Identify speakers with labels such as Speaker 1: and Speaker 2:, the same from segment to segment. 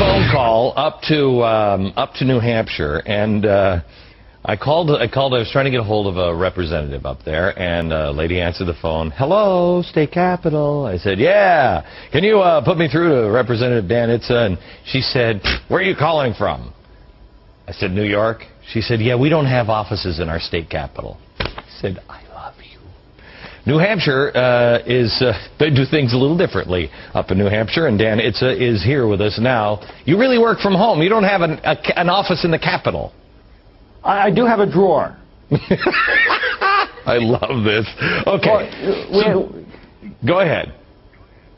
Speaker 1: phone call up to New Hampshire, and I called. I was trying to get a hold of a representative up there, and a lady answered the phone. Hello, state capitol. I said, yeah. Can you put me through to Representative Dan Itza? And she said, where are you calling from? I said, New York. She said, yeah, we don't have offices in our state capital. I said, I love you. New Hampshire they do things a little differently up in New Hampshire, and Dan Itza is here with us now. You really work from home. You don't have an office in the capital.
Speaker 2: I do have a drawer.
Speaker 1: I love this. Okay.
Speaker 2: Well,
Speaker 1: go ahead.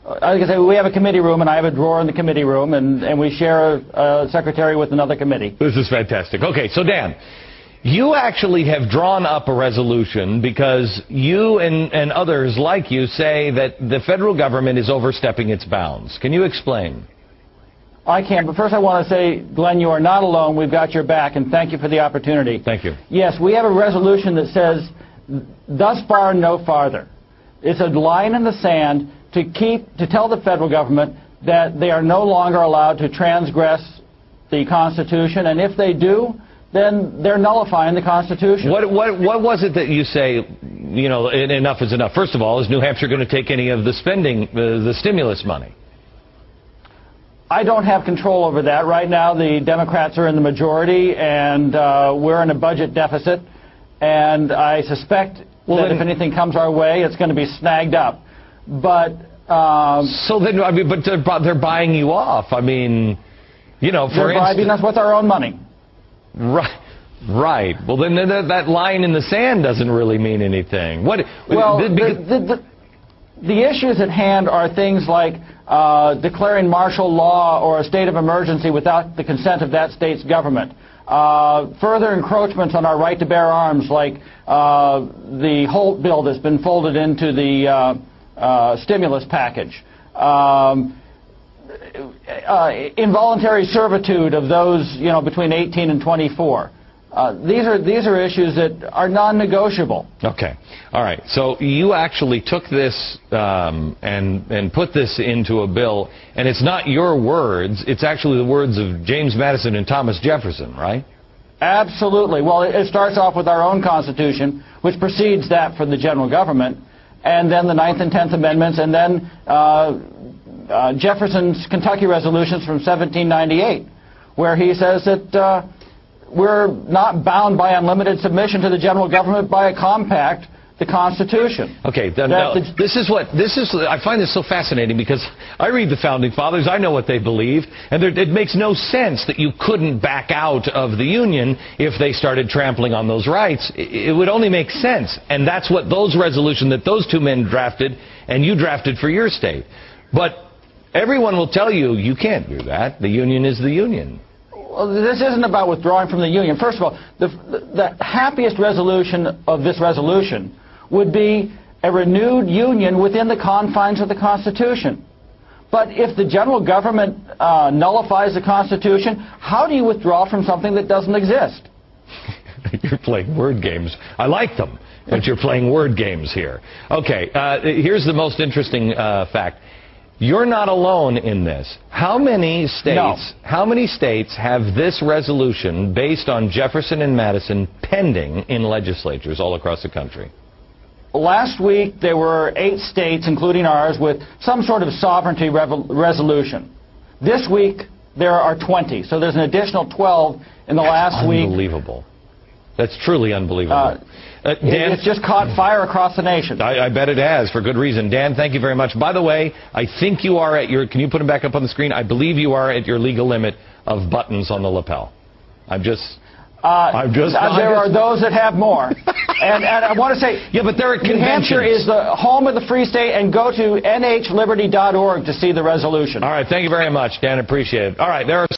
Speaker 2: I was going to say, we have a committee room, and I have a drawer in the committee room, and we share a secretary with another committee.
Speaker 1: This is fantastic. Okay, so Dan, you actually have drawn up a resolution because you and others like you say that the federal government is overstepping its bounds. Can you explain?
Speaker 2: I can, but first I want to say, Glenn, you are not alone. We've got your back, and thank you for the opportunity.
Speaker 1: Thank you.
Speaker 2: Yes, we have a resolution that says, thus far, no farther. It's a line in the sand to tell the federal government that they are no longer allowed to transgress the Constitution, and if they do, then they're nullifying the Constitution.
Speaker 1: What was it that you say, you know, enough is enough? First of all, is New Hampshire going to take any of the spending, the stimulus money?
Speaker 2: I don't have control over that. Right now, the Democrats are in the majority, and we're in a budget deficit, and I suspect that if anything comes our way, it's going to be snagged up. But
Speaker 1: so then, I mean, but they're buying you off. I mean, you know, for
Speaker 2: they're bribing us with our own money.
Speaker 1: Right. Right. Well, then that line in the sand doesn't really mean anything. What?
Speaker 2: Well, the issues at hand are things like declaring martial law or a state of emergency without the consent of that state's government. Further encroachments on our right to bear arms, like the Holt bill that's been folded into the stimulus package. Involuntary servitude of those, you know, between 18 and 24. These are issues that are non-negotiable. Okay. All right. So you actually took this and put this into a bill, and it's not your words. It's actually the words of James Madison and Thomas Jefferson, right? Absolutely. Well, it starts off with our own Constitution, which precedes that for the general government, and then the 9th and 10th Amendments, and then Jefferson's Kentucky resolutions from 1798, where he says that we're not bound by unlimited submission to the general government by a compact, the Constitution. Okay, I find this so fascinating because I read the Founding Fathers, I know what they believed, and it makes no sense that you couldn't back out of the Union if they started trampling on those rights. It would only make sense, and that's what those resolutions that those two men drafted and you drafted for your state. But everyone will tell you, you can't do that. The Union is the Union. Well, this isn't about withdrawing from the Union. First of all, the happiest resolution of this resolution would be a renewed Union within the confines of the Constitution. But if the general government nullifies the Constitution, how do you withdraw from something that doesn't exist? You're playing word games. I like them, but you're playing word games here. Okay, here's the most interesting fact. You're not alone in this. How many states have this resolution based on Jefferson and Madison pending in legislatures all across the country? Last week there were 8 states, including ours, with some sort of sovereignty resolution. This week there are 20, so there's an additional 12 in the last week. Unbelievable. That's truly unbelievable. Dan, it's just caught fire across the nation. I bet it has, for good reason. Dan, thank you very much. By the way, I think you are at your, can you put them back up on the screen? I believe you are at your legal limit of buttons on the lapel. There are those that have more. and I want to say, yeah, but they're at conventions. New Hampshire is the home of the free state, and go to nhliberty.org to see the resolution. All right, thank you very much, Dan. Appreciate it. All right, there are